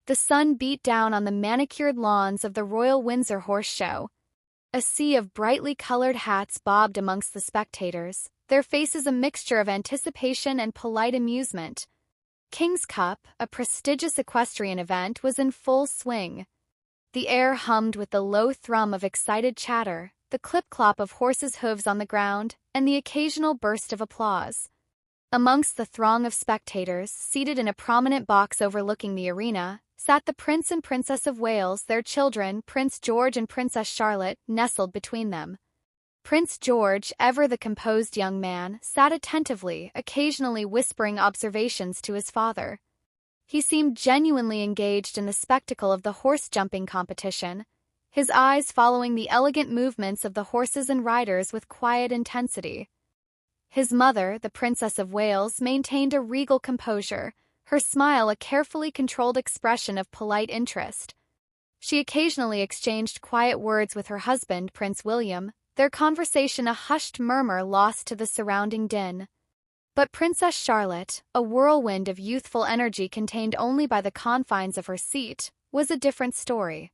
The sun beat down on the manicured lawns of the Royal Windsor Horse Show. A sea of brightly colored hats bobbed amongst the spectators, their faces a mixture of anticipation and polite amusement. King's Cup, a prestigious equestrian event, was in full swing. The air hummed with the low thrum of excited chatter, the clip-clop of horses' hooves on the ground, and the occasional burst of applause. Amongst the throng of spectators, seated in a prominent box overlooking the arena, sat the Prince and Princess of Wales, their children, Prince George and Princess Charlotte, nestled between them. Prince George, ever the composed young man, sat attentively, occasionally whispering observations to his father. He seemed genuinely engaged in the spectacle of the horse-jumping competition, his eyes following the elegant movements of the horses and riders with quiet intensity. His mother, the Princess of Wales, maintained a regal composure, her smile a carefully controlled expression of polite interest. She occasionally exchanged quiet words with her husband, Prince William, their conversation a hushed murmur lost to the surrounding din. But Princess Charlotte, a whirlwind of youthful energy contained only by the confines of her seat, was a different story.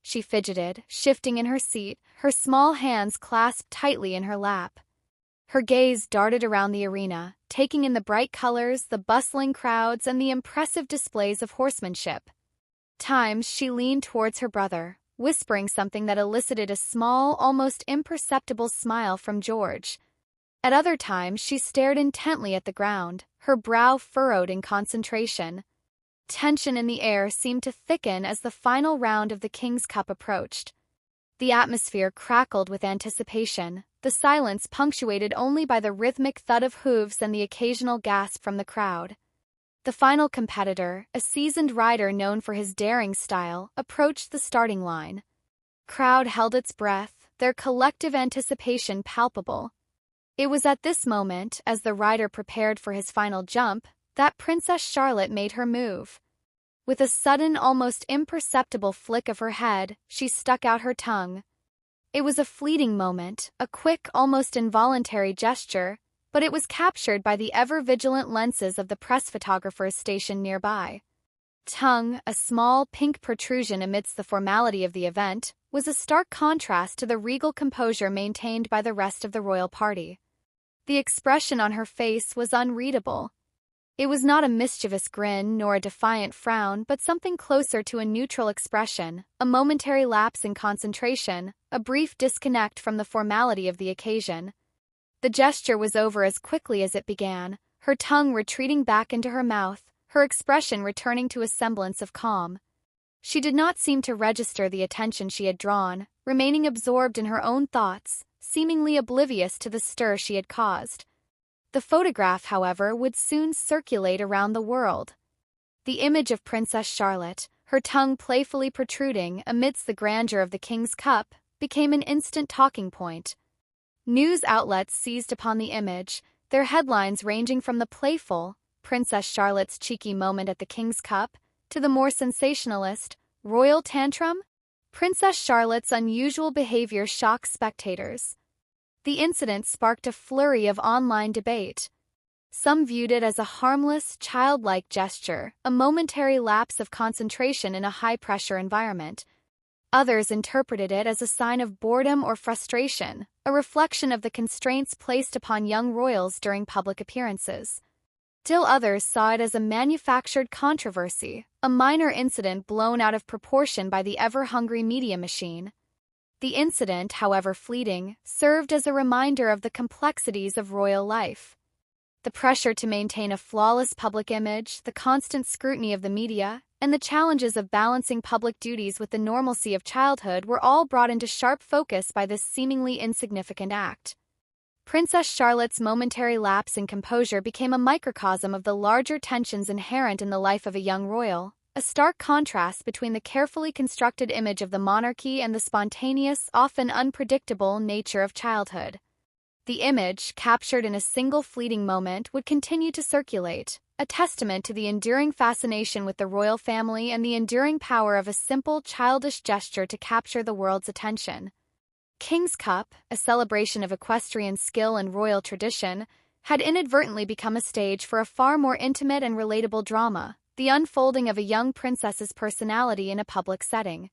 She fidgeted, shifting in her seat, her small hands clasped tightly in her lap. Her gaze darted around the arena, taking in the bright colors, the bustling crowds, and the impressive displays of horsemanship. Times she leaned towards her brother, whispering something that elicited a small, almost imperceptible smile from George. At other times she stared intently at the ground, her brow furrowed in concentration. Tension in the air seemed to thicken as the final round of the King's Cup approached. The atmosphere crackled with anticipation, the silence punctuated only by the rhythmic thud of hooves and the occasional gasp from the crowd. The final competitor, a seasoned rider known for his daring style, approached the starting line. Crowd held its breath, their collective anticipation palpable. It was at this moment, as the rider prepared for his final jump, that Princess Charlotte made her move. With a sudden, almost imperceptible flick of her head, she stuck out her tongue. It was a fleeting moment, a quick, almost involuntary gesture, but it was captured by the ever-vigilant lenses of the press photographers stationed nearby. Tongue, a small pink protrusion amidst the formality of the event, was a stark contrast to the regal composure maintained by the rest of the royal party. The expression on her face was unreadable. It was not a mischievous grin nor a defiant frown, but something closer to a neutral expression, a momentary lapse in concentration, a brief disconnect from the formality of the occasion. The gesture was over as quickly as it began, her tongue retreating back into her mouth, her expression returning to a semblance of calm. She did not seem to register the attention she had drawn, remaining absorbed in her own thoughts, seemingly oblivious to the stir she had caused. The photograph, however, would soon circulate around the world. The image of Princess Charlotte, her tongue playfully protruding amidst the grandeur of the King's Cup, became an instant talking point. News outlets seized upon the image, their headlines ranging from the playful, Princess Charlotte's cheeky moment at the King's Cup, to the more sensationalist, royal tantrum? Princess Charlotte's unusual behavior shocked spectators. The incident sparked a flurry of online debate. Some viewed it as a harmless, childlike gesture, a momentary lapse of concentration in a high-pressure environment. Others interpreted it as a sign of boredom or frustration, a reflection of the constraints placed upon young royals during public appearances. Still others saw it as a manufactured controversy, a minor incident blown out of proportion by the ever-hungry media machine. The incident, however fleeting, served as a reminder of the complexities of royal life. The pressure to maintain a flawless public image, the constant scrutiny of the media, and the challenges of balancing public duties with the normalcy of childhood were all brought into sharp focus by this seemingly insignificant act. Princess Charlotte's momentary lapse in composure became a microcosm of the larger tensions inherent in the life of a young royal, a stark contrast between the carefully constructed image of the monarchy and the spontaneous, often unpredictable nature of childhood. The image, captured in a single fleeting moment, would continue to circulate, a testament to the enduring fascination with the royal family and the enduring power of a simple, childish gesture to capture the world's attention. King's Cup, a celebration of equestrian skill and royal tradition, had inadvertently become a stage for a far more intimate and relatable drama, the unfolding of a young princess's personality in a public setting.